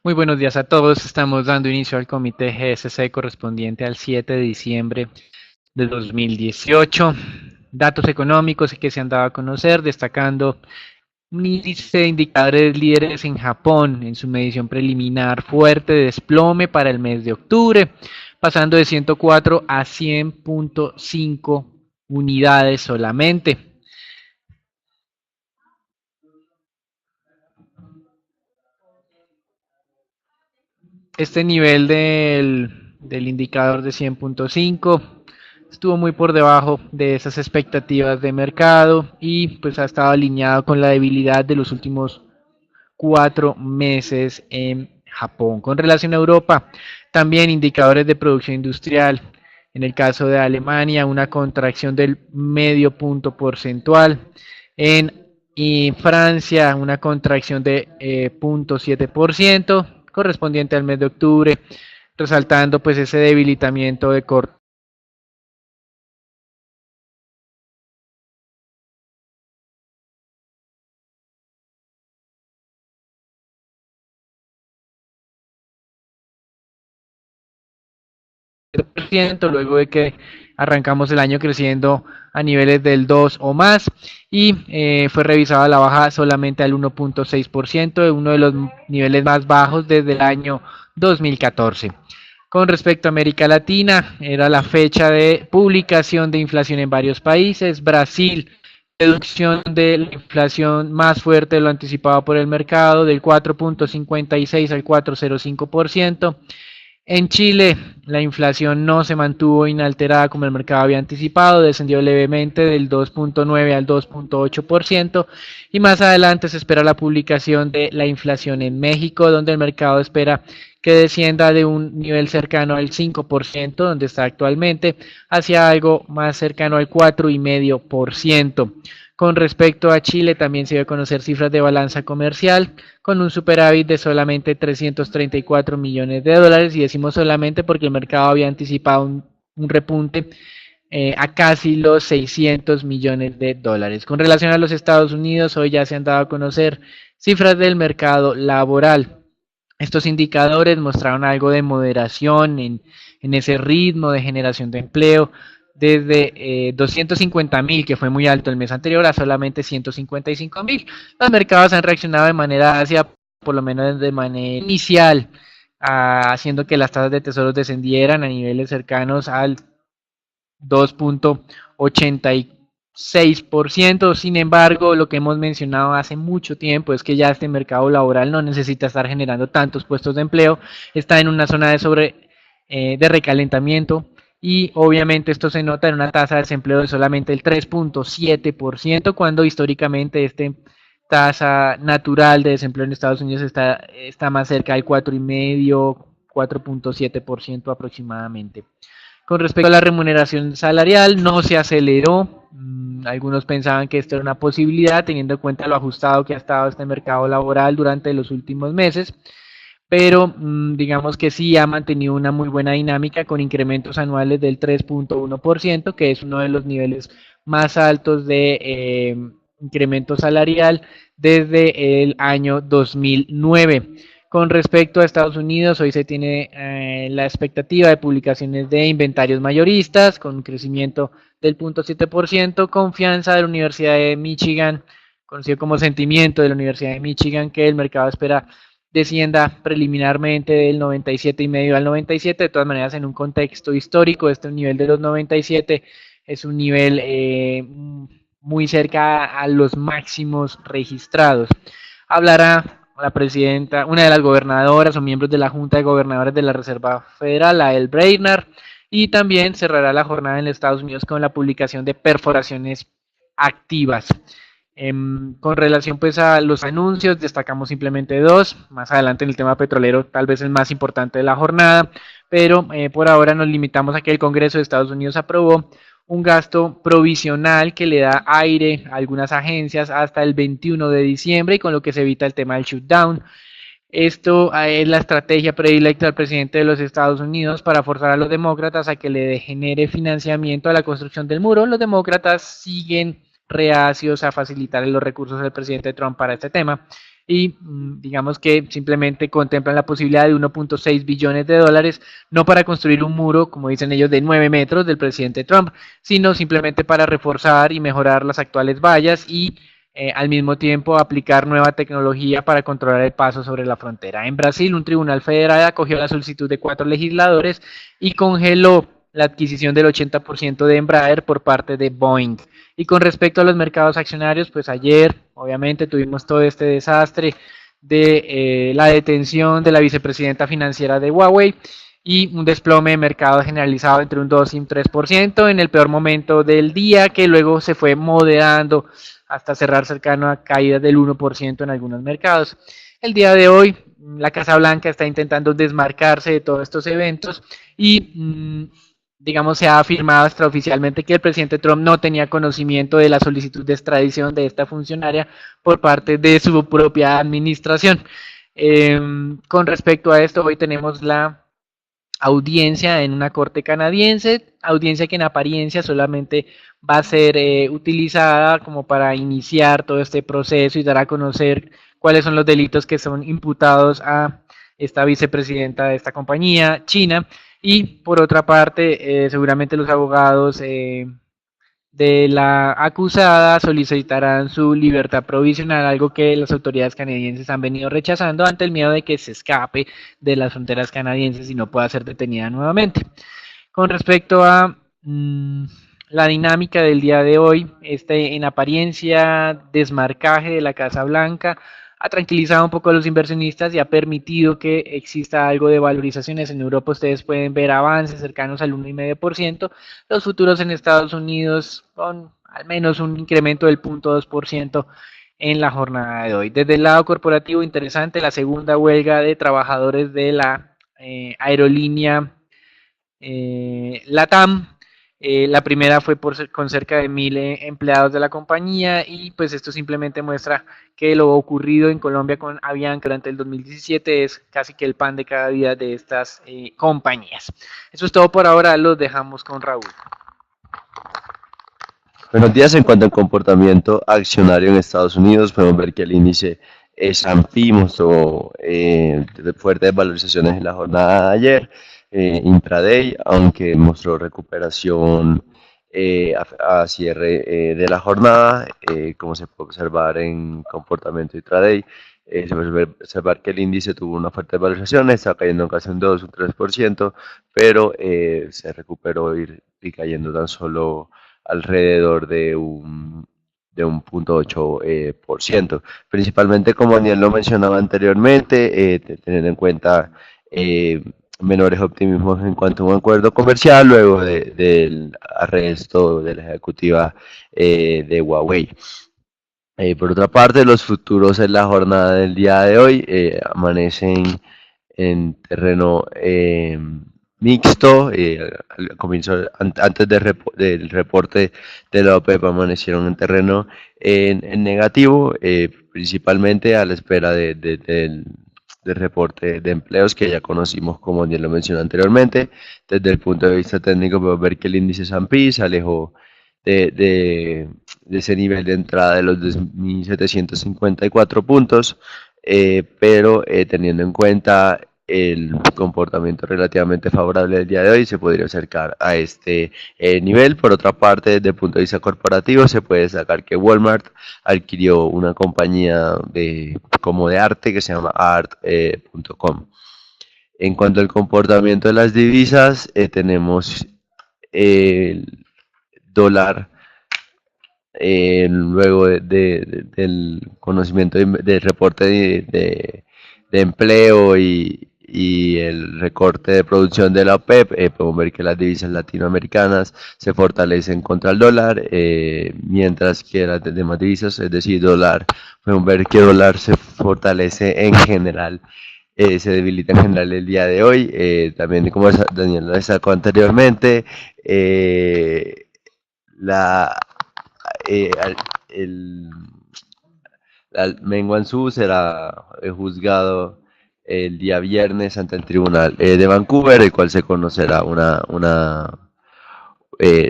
Muy buenos días a todos. Estamos dando inicio al comité GSC correspondiente al 7 de diciembre de 2018. Datos económicos que se han dado a conocer, destacando un índice de indicadores líderes en Japón en su medición preliminar fuerte de desplome para el mes de octubre, pasando de 104 a 100.5 unidades solamente. Este nivel del indicador de 100.5 estuvo muy por debajo de esas expectativas de mercado y pues ha estado alineado con la debilidad de los últimos 4 meses en Japón. Con relación a Europa, también indicadores de producción industrial. En el caso de Alemania, una contracción del medio punto porcentual. En Francia, una contracción de 0.7%, correspondiente al mes de octubre, resaltando pues ese debilitamiento de corto por ciento, luego de que arrancamos el año creciendo a niveles del 2 o más y fue revisado a la baja solamente al 1.6%, uno de los niveles más bajos desde el año 2014. Con respecto a América Latina, era la fecha de publicación de inflación en varios países. Brasil, reducción de la inflación más fuerte de lo anticipado por el mercado, del 4.56 al 4.05%. En Chile, la inflación no se mantuvo inalterada como el mercado había anticipado, descendió levemente del 2.9 al 2.8% y más adelante se espera la publicación de la inflación en México, donde el mercado espera que descienda de un nivel cercano al 5%, donde está actualmente, hacia algo más cercano al 4,5%. Con respecto a Chile, también se dio a conocer cifras de balanza comercial con un superávit de solamente 334 millones de dólares, y decimos solamente porque el mercado había anticipado un repunte a casi los 600 millones de dólares. Con relación a los Estados Unidos, hoy ya se han dado a conocer cifras del mercado laboral. Estos indicadores mostraron algo de moderación en ese ritmo de generación de empleo, desde 250.000, que fue muy alto el mes anterior, a solamente 155.000. Los mercados han reaccionado de manera hacia, por lo menos de manera inicial, haciendo que las tasas de tesoros descendieran a niveles cercanos al 2.86%. Sin embargo, lo que hemos mencionado hace mucho tiempo es que ya este mercado laboral no necesita estar generando tantos puestos de empleo, está en una zona de recalentamiento, y obviamente esto se nota en una tasa de desempleo de solamente el 3.7%, cuando históricamente este tasa natural de desempleo en Estados Unidos está más cerca del 4,5, 4.7% aproximadamente. Con respecto a la remuneración salarial, no se aceleró. Algunos pensaban que esto era una posibilidad, teniendo en cuenta lo ajustado que ha estado este mercado laboral durante los últimos meses, pero digamos que sí ha mantenido una muy buena dinámica con incrementos anuales del 3.1%, que es uno de los niveles más altos de incremento salarial desde el año 2009. Con respecto a Estados Unidos, hoy se tiene la expectativa de publicaciones de inventarios mayoristas con un crecimiento del 0.7%, confianza de la Universidad de Michigan, conocido como sentimiento de la Universidad de Michigan, que el mercado espera descienda preliminarmente del 97,5 al 97. De todas maneras, en un contexto histórico, este nivel de los 97 es un nivel muy cerca a los máximos registrados. Hablará la presidenta, una de las gobernadoras o miembros de la Junta de Gobernadores de la Reserva Federal, Lael Brainard, y también cerrará la jornada en los Estados Unidos con la publicación de perforaciones activas. Con relación pues a los anuncios, destacamos simplemente dos. Más adelante en el tema petrolero tal vez el más importante de la jornada, pero por ahora nos limitamos a que el Congreso de Estados Unidos aprobó un gasto provisional que le da aire a algunas agencias hasta el 21 de diciembre, y con lo que se evita el tema del shutdown. Esto es la estrategia predilecta del presidente de los Estados Unidos para forzar a los demócratas a que le genere financiamiento a la construcción del muro. Los demócratas siguen reacios a facilitar los recursos del presidente Trump para este tema. y digamos que simplemente contemplan la posibilidad de 1.6 billones de dólares, no para construir un muro, como dicen ellos, de 9 metros del presidente Trump, sino simplemente para reforzar y mejorar las actuales vallas y al mismo tiempo aplicar nueva tecnología para controlar el paso sobre la frontera. En Brasil, un tribunal federal acogió la solicitud de 4 legisladores y congeló la adquisición del 80% de Embraer por parte de Boeing. Y con respecto a los mercados accionarios, pues ayer obviamente tuvimos todo este desastre de la detención de la vicepresidenta financiera de Huawei y un desplome de mercado generalizado entre un 2 y un 3% en el peor momento del día, que luego se fue moderando hasta cerrar cercano a caídas del 1% en algunos mercados. El día de hoy, la Casa Blanca está intentando desmarcarse de todos estos eventos y digamos, se ha afirmado extraoficialmente que el presidente Trump no tenía conocimiento de la solicitud de extradición de esta funcionaria por parte de su propia administración. Con respecto a esto, hoy tenemos la audiencia en una corte canadiense, audiencia que en apariencia solamente va a ser utilizada como para iniciar todo este proceso y dar a conocer cuáles son los delitos que son imputados a esta vicepresidenta de esta compañía china. Y por otra parte, seguramente los abogados de la acusada solicitarán su libertad provisional, algo que las autoridades canadienses han venido rechazando ante el miedo de que se escape de las fronteras canadienses y no pueda ser detenida nuevamente. Con respecto a la dinámica del día de hoy, en apariencia desmarcaje de la Casa Blanca ha tranquilizado un poco a los inversionistas y ha permitido que exista algo de valorizaciones. En Europa ustedes pueden ver avances cercanos al 1,5%, los futuros en Estados Unidos con al menos un incremento del 0,2% en la jornada de hoy. Desde el lado corporativo, interesante, la segunda huelga de trabajadores de la aerolínea LATAM. La primera fue con cerca de 1.000 empleados de la compañía y pues esto simplemente muestra que lo ocurrido en Colombia con Avianca durante el 2017 es casi que el pan de cada día de estas compañías. Eso es todo por ahora, los dejamos con Raúl. Buenos días. En cuanto al comportamiento accionario en Estados Unidos, podemos ver que el índice S&P mostró fuertes valorizaciones en la jornada de ayer, intraday, aunque mostró recuperación a cierre de la jornada, como se puede observar en comportamiento intraday. Se puede observar que el índice tuvo una fuerte valorización, está cayendo casi un 2, un 3%, pero se recuperó y cayendo tan solo alrededor de un 0,8%. Principalmente, como Daniel lo mencionaba anteriormente, teniendo en cuenta menores optimismos en cuanto a un acuerdo comercial luego del arresto de la ejecutiva de Huawei. Por otra parte, los futuros en la jornada del día de hoy amanecen en terreno mixto. Al comienzo, antes del reporte de la OPEP, amanecieron en terreno en negativo, principalmente a la espera del reporte de empleos que ya conocimos, como ya lo mencioné anteriormente. Desde el punto de vista técnico, podemos ver que el índice S&P se alejó de ese nivel de entrada de los 2.754 puntos, pero teniendo en cuenta el comportamiento relativamente favorable del día de hoy, se podría acercar a este nivel. Por otra parte, desde el punto de vista corporativo, se puede destacar que Walmart adquirió una compañía como de arte que se llama art.com. En cuanto al comportamiento de las divisas, tenemos el dólar luego del conocimiento del reporte de empleo y el recorte de producción de la OPEP, podemos ver que las divisas latinoamericanas se fortalecen contra el dólar, mientras que las demás divisas, es decir, dólar, podemos ver que el dólar se fortalece en general. Se debilita en general el día de hoy, también como Daniel lo sacó anteriormente, la el, Meng Wanzhou será juzgado el día viernes ante el tribunal de Vancouver, el cual se conocerá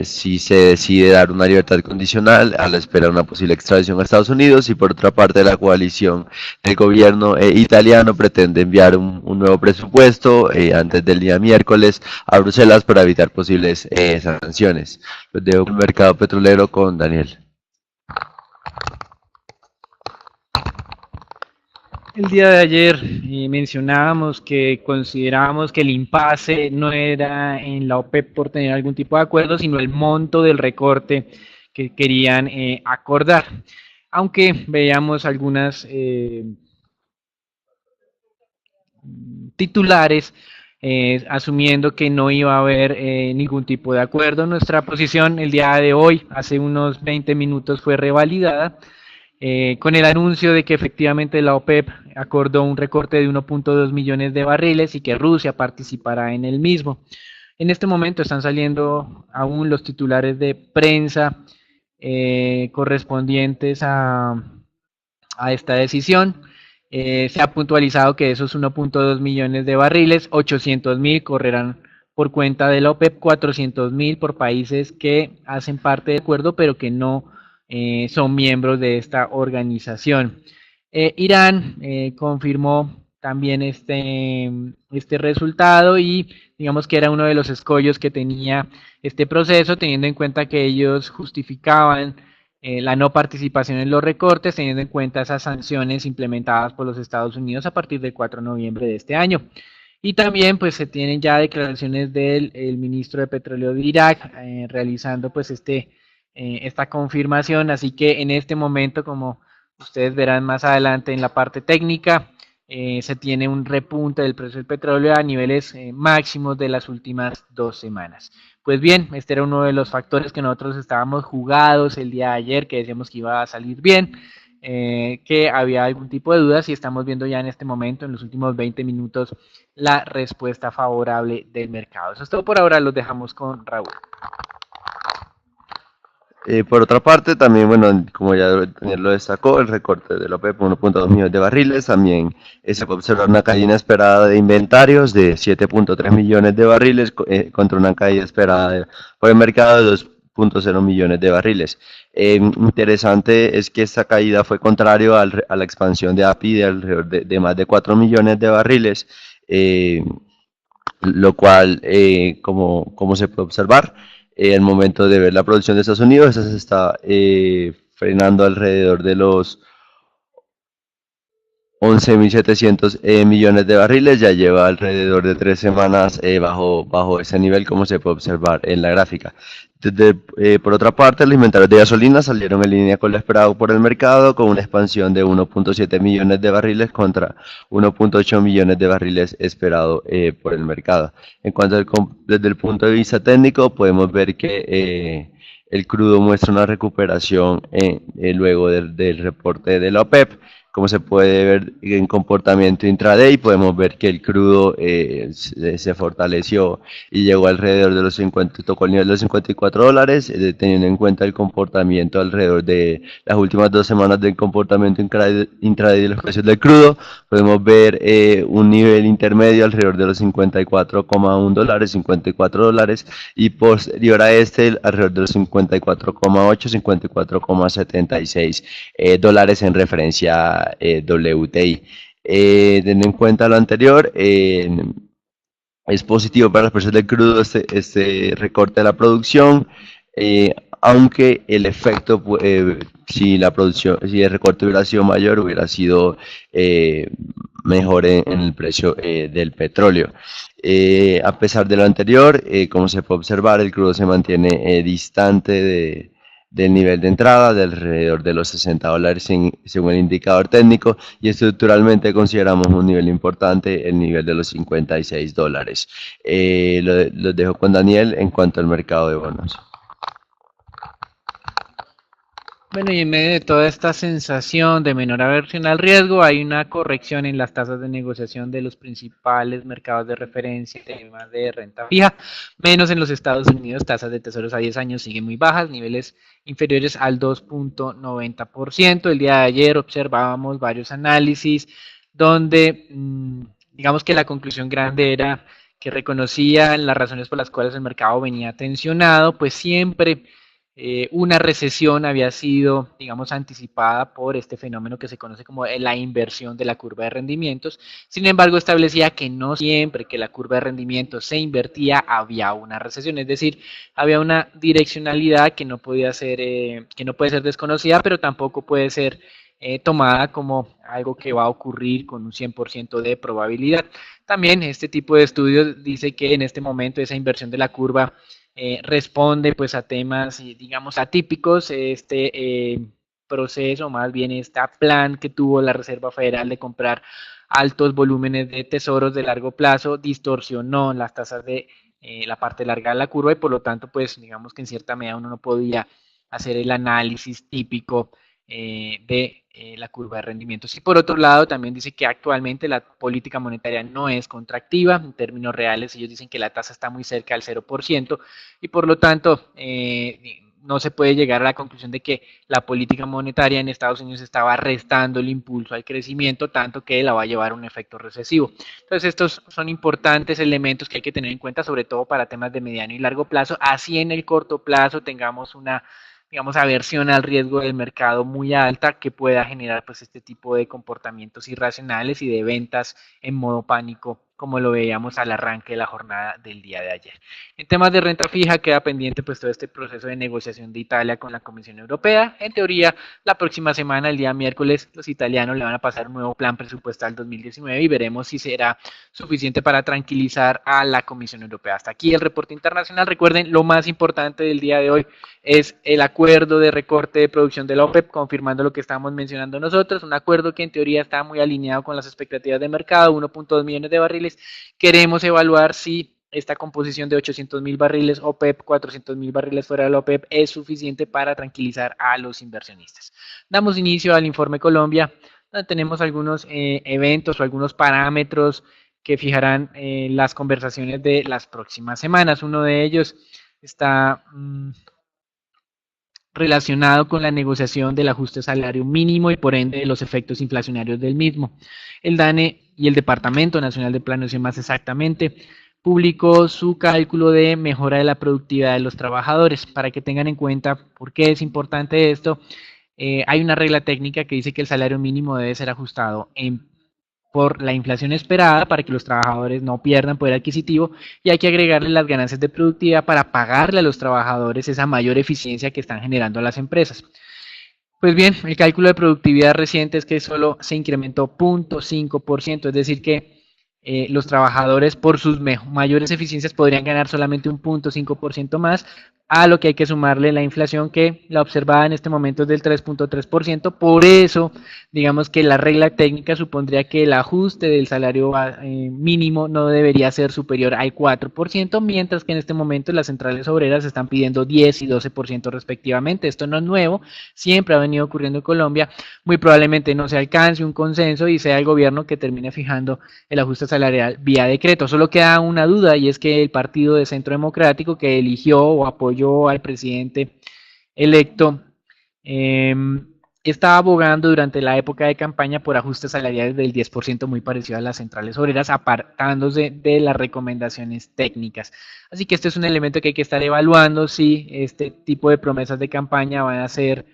si se decide dar una libertad condicional a la espera de una posible extradición a Estados Unidos, y por otra parte la coalición del gobierno italiano pretende enviar un nuevo presupuesto antes del día miércoles a Bruselas para evitar posibles sanciones. Los dejo con el mercado petrolero con Daniel. El día de ayer mencionábamos que considerábamos que el impasse no era en la OPEP por tener algún tipo de acuerdo, sino el monto del recorte que querían acordar. Aunque veíamos algunas titulares asumiendo que no iba a haber ningún tipo de acuerdo. Nuestra posición el día de hoy, hace unos 20 minutos, fue revalidada con el anuncio de que efectivamente la OPEP acordó un recorte de 1.2 millones de barriles y que Rusia participará en el mismo. En este momento están saliendo aún los titulares de prensa correspondientes a esta decisión. Se ha puntualizado que esos 1.2 millones de barriles, 800.000 correrán por cuenta de la OPEP, 400.000 por países que hacen parte del acuerdo pero que no son miembros de esta organización. Irán confirmó también este resultado y digamos que era uno de los escollos que tenía este proceso, teniendo en cuenta que ellos justificaban la no participación en los recortes, teniendo en cuenta esas sanciones implementadas por los Estados Unidos a partir del 4 de noviembre de este año. Y también pues se tienen ya declaraciones del ministro de Petróleo de Irak realizando pues esta confirmación, así que en este momento, como ustedes verán más adelante en la parte técnica, se tiene un repunte del precio del petróleo a niveles máximos de las últimas 2 semanas. Pues bien, este era uno de los factores que nosotros estábamos jugados el día de ayer, que decíamos que iba a salir bien, que había algún tipo de dudas y estamos viendo ya en este momento, en los últimos 20 minutos, la respuesta favorable del mercado. Eso es todo por ahora, los dejamos con Raúl. Por otra parte, también, bueno, como ya Daniel lo destacó, el recorte de la OPEP 1.2 millones de barriles, también se puede observar una caída inesperada de inventarios de 7.3 millones de barriles contra una caída esperada por el mercado de 2.0 millones de barriles. Interesante es que esta caída fue contrario a la expansión de API de alrededor de más de 4 millones de barriles, lo cual, como se puede observar, al momento de ver la producción de Estados Unidos, esa se está frenando alrededor de los 11.700 millones de barriles, ya lleva alrededor de 3 semanas bajo ese nivel, como se puede observar en la gráfica. Por otra parte, los inventarios de gasolina salieron en línea con lo esperado por el mercado, con una expansión de 1.7 millones de barriles contra 1.8 millones de barriles esperado por el mercado. En cuanto desde el punto de vista técnico, podemos ver que el crudo muestra una recuperación luego del reporte de la OPEP. Como se puede ver en comportamiento intraday, podemos ver que el crudo se fortaleció y llegó alrededor de los 50, tocó el nivel de los $54, teniendo en cuenta el comportamiento alrededor de las últimas 2 semanas del comportamiento intraday de los precios del crudo. Podemos ver un nivel intermedio alrededor de los $54,1, $54, y posterior a este alrededor de los 54,8, $54,76 en referencia WTI. Teniendo en cuenta lo anterior, es positivo para los precios del crudo este recorte de la producción, aunque el efecto, si el recorte hubiera sido mayor, hubiera sido mejor en el precio del petróleo. A pesar de lo anterior, como se puede observar, el crudo se mantiene distante del nivel de entrada de alrededor de los $60 según el indicador técnico, y estructuralmente consideramos un nivel importante el nivel de los $56. Los dejo con Daniel en cuanto al mercado de bonos. Bueno, y en medio de toda esta sensación de menor aversión al riesgo, hay una corrección en las tasas de negociación de los principales mercados de referencia, temas de renta fija, menos en los Estados Unidos, tasas de tesoros a 10 años siguen muy bajas, niveles inferiores al 2.90%. El día de ayer observábamos varios análisis donde, digamos que la conclusión grande era que reconocía las razones por las cuales el mercado venía tensionado, pues siempre una recesión había sido, digamos, anticipada por este fenómeno que se conoce como la inversión de la curva de rendimientos. Sin embargo, establecía que no siempre que la curva de rendimientos se invertía había una recesión, es decir, había una direccionalidad que no podía ser, que no puede ser desconocida, pero tampoco puede ser tomada como algo que va a ocurrir con un 100% de probabilidad. También este tipo de estudios dice que en este momento esa inversión de la curva responde pues a temas, digamos, atípicos. Proceso, más bien este plan que tuvo la Reserva Federal de comprar altos volúmenes de tesoros de largo plazo, distorsionó las tasas de la parte larga de la curva y por lo tanto, pues digamos que en cierta medida uno no podía hacer el análisis típico de la curva de rendimientos. Y por otro lado, también dice que actualmente la política monetaria no es contractiva. En términos reales, ellos dicen que la tasa está muy cerca del 0% y por lo tanto no se puede llegar a la conclusión de que la política monetaria en Estados Unidos estaba restando el impulso al crecimiento, tanto que la va a llevar a un efecto recesivo. Entonces, estos son importantes elementos que hay que tener en cuenta, sobre todo para temas de mediano y largo plazo. Así en el corto plazo tengamos una, digamos, aversión al riesgo del mercado muy alta que pueda generar pues este tipo de comportamientos irracionales y de ventas en modo pánico, como lo veíamos al arranque de la jornada del día de ayer. En temas de renta fija queda pendiente pues todo este proceso de negociación de Italia con la Comisión Europea. En teoría, la próxima semana, el día miércoles, los italianos le van a pasar un nuevo plan presupuestal 2019 y veremos si será suficiente para tranquilizar a la Comisión Europea. Hasta aquí el reporte internacional. Recuerden, lo más importante del día de hoy es el acuerdo de recorte de producción de la OPEP, confirmando lo que estamos mencionando nosotros, un acuerdo que en teoría está muy alineado con las expectativas de mercado, 1.2 millones de barriles. Queremos evaluar si esta composición de 800.000 barriles OPEP, 400.000 barriles fuera de la OPEP es suficiente para tranquilizar a los inversionistas. Damos inicio al informe Colombia, donde tenemos algunos eventos o algunos parámetros que fijarán las conversaciones de las próximas semanas. Uno de ellos está relacionado con la negociación del ajuste salario mínimo y por ende los efectos inflacionarios del mismo. El DANE y el Departamento Nacional de Planeación más exactamente publicó su cálculo de mejora de la productividad de los trabajadores. Para que tengan en cuenta por qué es importante esto, hay una regla técnica que dice que el salario mínimo debe ser ajustado por la inflación esperada para que los trabajadores no pierdan poder adquisitivo y hay que agregarle las ganancias de productividad para pagarle a los trabajadores esa mayor eficiencia que están generando las empresas. Pues bien, el cálculo de productividad reciente es que solo se incrementó 0.5%, es decir que los trabajadores por sus mayores eficiencias podrían ganar solamente un 0.5% más, a lo que hay que sumarle la inflación que la observada en este momento es del 3.3%. Por eso, digamos que la regla técnica supondría que el ajuste del salario mínimo no debería ser superior al 4%, mientras que en este momento las centrales obreras están pidiendo 10 y 12% respectivamente. Esto no es nuevo, siempre ha venido ocurriendo en Colombia. Muy probablemente no se alcance un consenso y sea el gobierno que termine fijando el ajuste salarial vía decreto. Solo queda una duda y es que el Partido de Centro Democrático que eligió o apoyó al presidente electo estaba abogando durante la época de campaña por ajustes salariales del 10%, muy parecido a las centrales obreras, apartándose de las recomendaciones técnicas. Así que este es un elemento que hay que estar evaluando si este tipo de promesas de campaña van a ser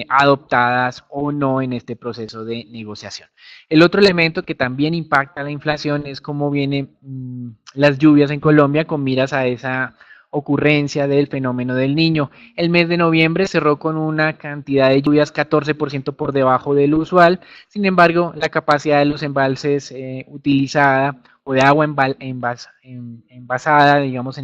adoptadas o no en este proceso de negociación. El otro elemento que también impacta la inflación es cómo vienen las lluvias en Colombia con miras a esa ocurrencia del fenómeno del Niño. El mes de noviembre cerró con una cantidad de lluvias 14% por debajo del usual, sin embargo, la capacidad de los embalses utilizada o de agua envasada, digamos,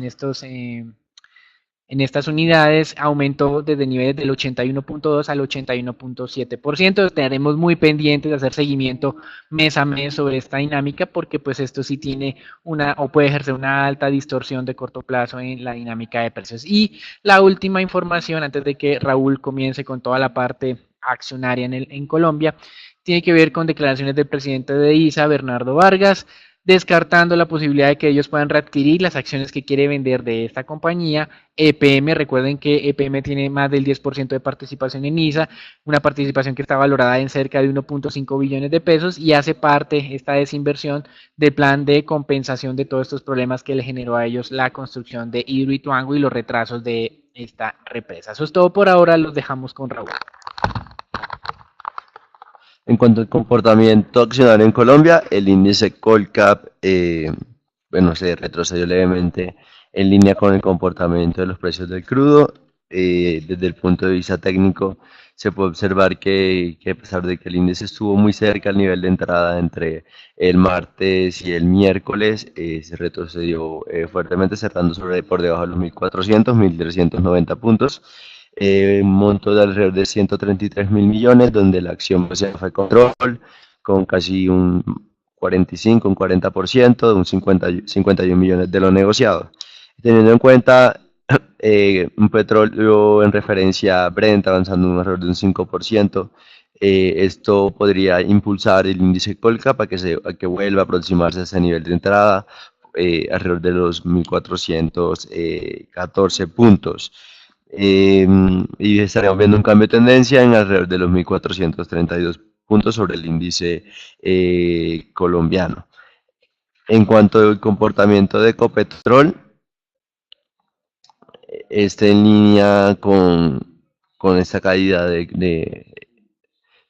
en estas unidades aumentó desde niveles del 81.2 al 81.7%. Estaremos muy pendientes de hacer seguimiento mes a mes sobre esta dinámica porque pues esto sí tiene una o puede ejercer una alta distorsión de corto plazo en la dinámica de precios. Y la última información antes de que Raúl comience con toda la parte accionaria en Colombia tiene que ver con declaraciones del presidente de ISA, Bernardo Vargas, descartando la posibilidad de que ellos puedan readquirir las acciones que quiere vender de esta compañía. EPM, recuerden que EPM tiene más del 10% de participación en ISA, una participación que está valorada en cerca de 1.5 billones de pesos y hace parte esta desinversión del plan de compensación de todos estos problemas que le generó a ellos la construcción de Hidroituango y los retrasos de esta represa. Eso es todo por ahora, los dejamos con Raúl. En cuanto al comportamiento accionario en Colombia, el índice Colcap, bueno, se retrocedió levemente en línea con el comportamiento de los precios del crudo. Desde el punto de vista técnico, se puede observar que a pesar de que el índice estuvo muy cerca al nivel de entrada entre el martes y el miércoles, se retrocedió fuertemente, cerrando por debajo de los 1.400, 1.390 puntos. Un monto de alrededor de 133 mil millones, donde la acción pues, fue control, con casi un 45, un 40%, un 51 millones de lo negociado. Teniendo en cuenta un petróleo en referencia a Brent avanzando un error de un 5%, esto podría impulsar el índice Colcap a que vuelva a aproximarse a ese nivel de entrada, alrededor de los 1.414 puntos. Y estaríamos viendo un cambio de tendencia en alrededor de los 1.432 puntos sobre el índice colombiano. En cuanto al comportamiento de Ecopetrol, está en línea con esta caída de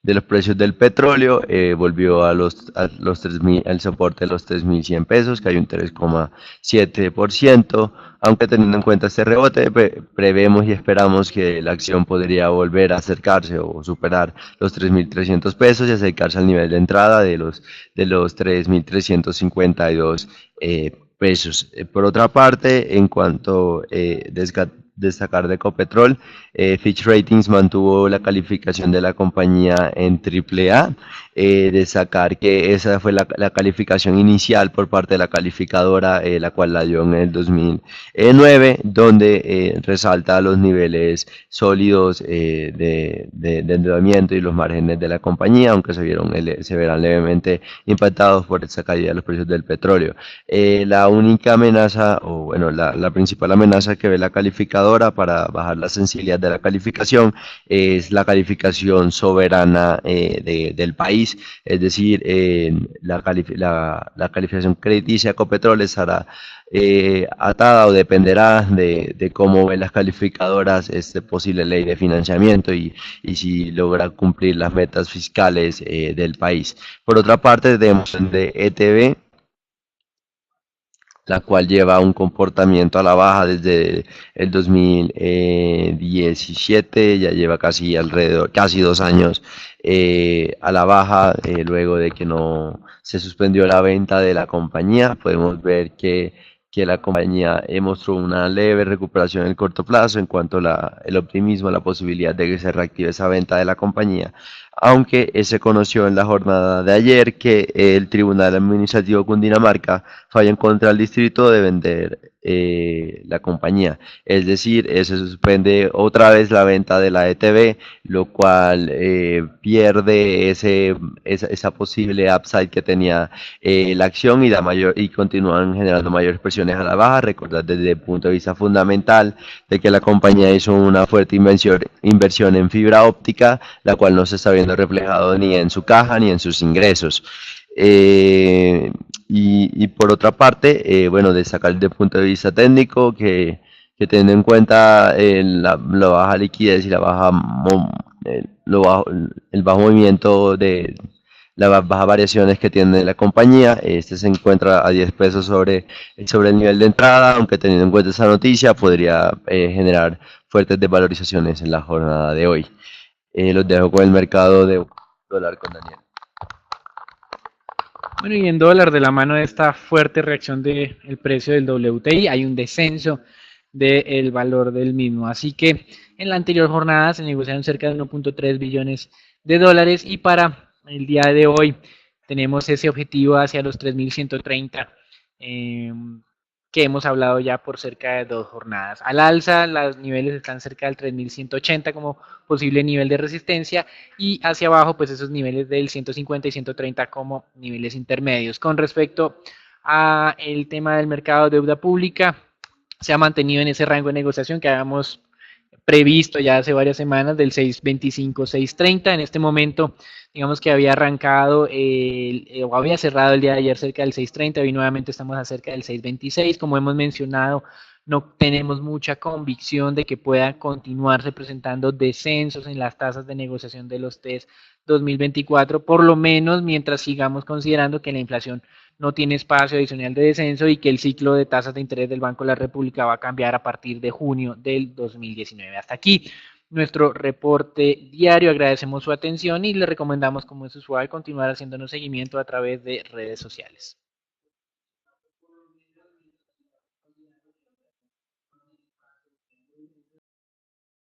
los precios del petróleo, volvió a los 3.000, al soporte de los 3.100 pesos, que hay un 3,7%, aunque teniendo en cuenta este rebote, prevemos y esperamos que la acción podría volver a acercarse o superar los 3.300 pesos y acercarse al nivel de entrada de los 3.352 pesos. Por otra parte, en cuanto destacar de Ecopetrol, Fitch Ratings mantuvo la calificación de la compañía en AAA, destacar que esa fue la calificación inicial por parte de la calificadora, la cual la dio en el 2009, donde resalta los niveles sólidos de endeudamiento y los márgenes de la compañía, aunque se verán levemente impactados por esta caída de los precios del petróleo. La única amenaza, o bueno, la principal amenaza que ve la calificadora para bajar la sensibilidad de la calificación es la calificación soberana del país, es decir, la calificación crediticia de Ecopetrol estará atada o dependerá de cómo ven las calificadoras esta posible ley de financiamiento y si logra cumplir las metas fiscales del país. Por otra parte, tenemos de ETB, la cual lleva un comportamiento a la baja desde el 2017, ya lleva casi 2 años a la baja, luego de que no se suspendió la venta de la compañía. Podemos ver que la compañía mostró una leve recuperación en el corto plazo en cuanto el optimismo, la posibilidad de que se reactive esa venta de la compañía, aunque se conoció en la jornada de ayer que el Tribunal Administrativo de Cundinamarca falló en contra del distrito de vender la compañía, es decir, se suspende otra vez la venta de la ETB, lo cual pierde esa posible upside que tenía la acción y continúan generando mayores presiones a la baja. Recordar desde el punto de vista fundamental de que la compañía hizo una fuerte inversión en fibra óptica, la cual no se está viendo reflejado ni en su caja ni en sus ingresos. Y por otra parte, bueno, destacar desde el punto de vista técnico que teniendo en cuenta la baja liquidez y el bajo movimiento de las bajas variaciones que tiene la compañía, este se encuentra a 10 pesos sobre el nivel de entrada, aunque teniendo en cuenta esa noticia podría generar fuertes desvalorizaciones en la jornada de hoy. Los dejo con el mercado de dólar con Daniel. Bueno, y en dólar, de la mano de esta fuerte reacción del precio del WTI, hay un descenso del valor del mismo. Así que en la anterior jornada se negociaron cerca de 1.3 billones de dólares y para el día de hoy tenemos ese objetivo hacia los 3.130 que hemos hablado ya por cerca de 2 jornadas. Al alza, los niveles están cerca del 3.180 como posible nivel de resistencia y hacia abajo, pues esos niveles del 150 y 130 como niveles intermedios. Con respecto a el tema del mercado de deuda pública, se ha mantenido en ese rango de negociación que habíamos previsto ya hace varias semanas del 6.25, 6.30. En este momento, digamos que había arrancado o había cerrado el día de ayer cerca del 6.30, hoy nuevamente estamos acerca del 6.26. Como hemos mencionado, no tenemos mucha convicción de que pueda continuarse presentando descensos en las tasas de negociación de los TES 2024, por lo menos mientras sigamos considerando que la inflación no tiene espacio adicional de descenso y que el ciclo de tasas de interés del Banco de la República va a cambiar a partir de junio del 2019. Hasta aquí nuestro reporte diario. Agradecemos su atención y le recomendamos, como es usual, continuar haciéndonos seguimiento a través de redes sociales.